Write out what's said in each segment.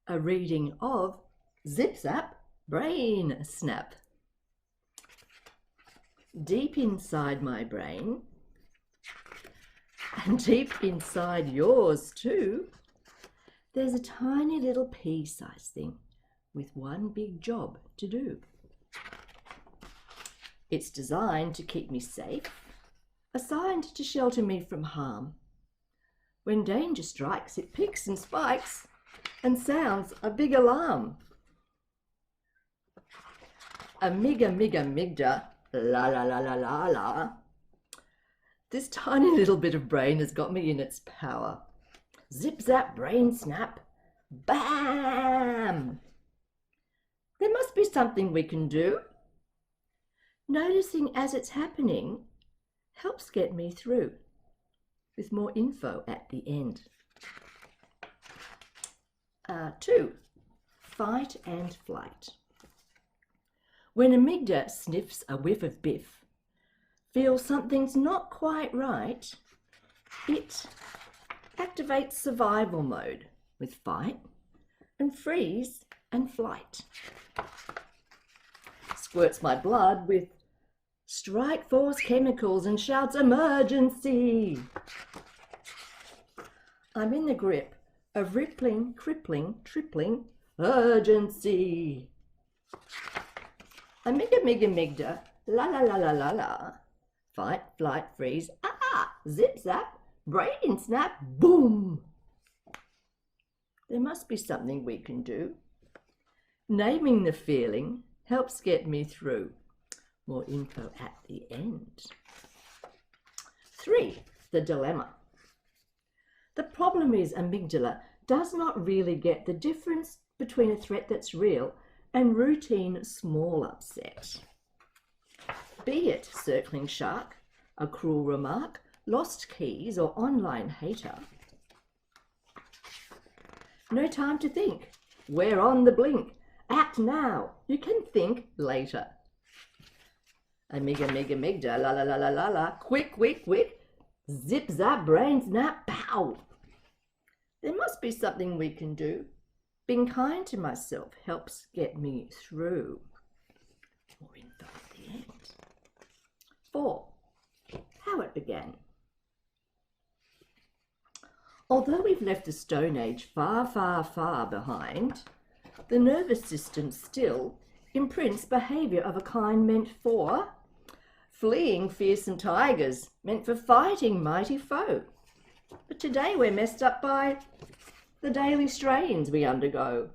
a reading of Zipzap Brain Snap. Deep inside my brain, and deep inside yours too, there's a tiny little pea-sized thing with one big job to do. It's designed to keep me safe, assigned to shelter me from harm. When danger strikes, it picks and spikes and sounds a big alarm. Amygdala, la la la la la la. This tiny little bit of brain has got me in its power. Zip-zap brain snap, bam! There must be something we can do. Noticing as it's happening helps get me through, with more info at the end. 2. Fight and flight. When amygdala sniffs a whiff of biff, feels something's not quite right, it activates survival mode with fight and freeze and flight. Squirts my blood with strike force chemicals and shouts emergency. I'm in the grip of rippling, crippling, tripling urgency. Amygdala, la la la la la la. Fight, flight, freeze, zip zap, brain snap, boom. There must be something we can do. Naming the feeling helps get me through. More info at the end. 3. The dilemma. The problem is amygdala does not really get the difference between a threat that's real and routine small upset. Be it circling shark, a cruel remark, lost keys or online hater. No time to think. We're on the blink. Act now. You can think later. Amygdala, la la la la la la. Quick, quick, quick. Zip zap brain snap, pow. There must be something we can do. Being kind to myself helps get me through. More info at the end. 4. How it began. Although we've left the Stone Age far, far, far behind, the nervous system still imprints behaviour of a kind meant for fleeing fearsome tigers, meant for fighting mighty foe. But today we're messed up by the daily strains we undergo.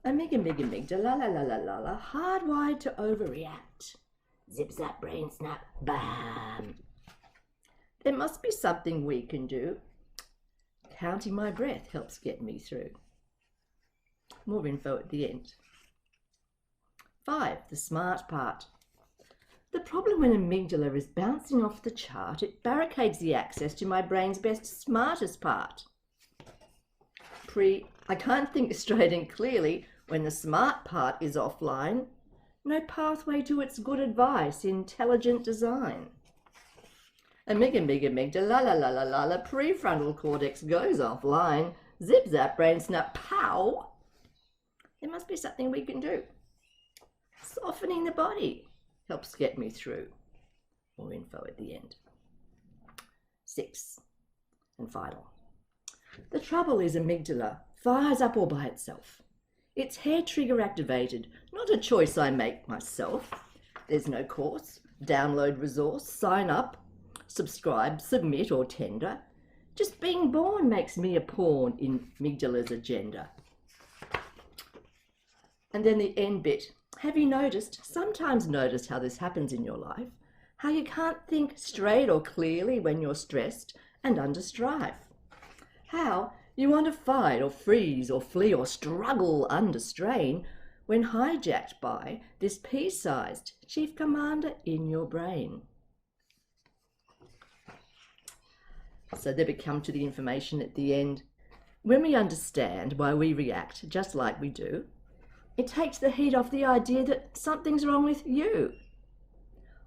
Amygdala, la la la la la, hardwired to overreact. Zip-zap brain snap, bam. There must be something we can do. Counting my breath helps get me through. More info at the end. 5. The smart part. The problem when amygdala is bouncing off the chart, it barricades the access to my brain's best, smartest part. I can't think straight and clearly when the smart part is offline. No pathway to its good advice, intelligent design. Amygdala, la la la la la la, prefrontal cortex goes offline. Zip zap brain snap, pow. There must be something we can do. Softening the body helps get me through. More info at the end. 6. And final. The trouble is amygdala fires up all by itself. It's hair trigger activated, not a choice I make myself. There's no course, download resource, sign up, subscribe, submit or tender. Just being born makes me a pawn in amygdala's agenda. And then the end bit. Have you sometimes noticed how this happens in your life? How you can't think straight or clearly when you're stressed and under strife? How you want to fight or freeze or flee or struggle under strain when hijacked by this pea-sized chief commander in your brain? So there we come to the information at the end. When we understand why we react just like we do, it takes the heat off the idea that something's wrong with you.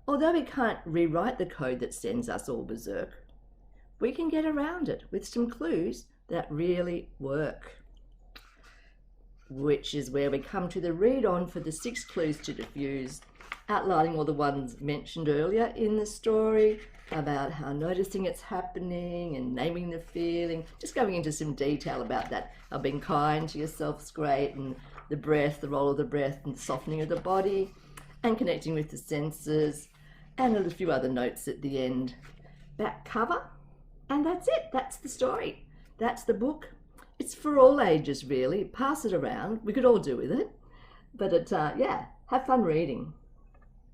Although we can't rewrite the code that sends us all berserk, we can get around it with some clues that really work. which is where we come to the read-on for the 6 clues to diffuse, outlining all the ones mentioned earlier in the story about how noticing it's happening and naming the feeling, just going into some detail about that, how being kind to yourself is great, and the breath, the role of the breath and the softening of the body, and connecting with the senses, and a few other notes at the end. Back cover, and that's it. That's the story. That's the book. It's for all ages, really. Pass it around. We could all do with it. But yeah, have fun reading.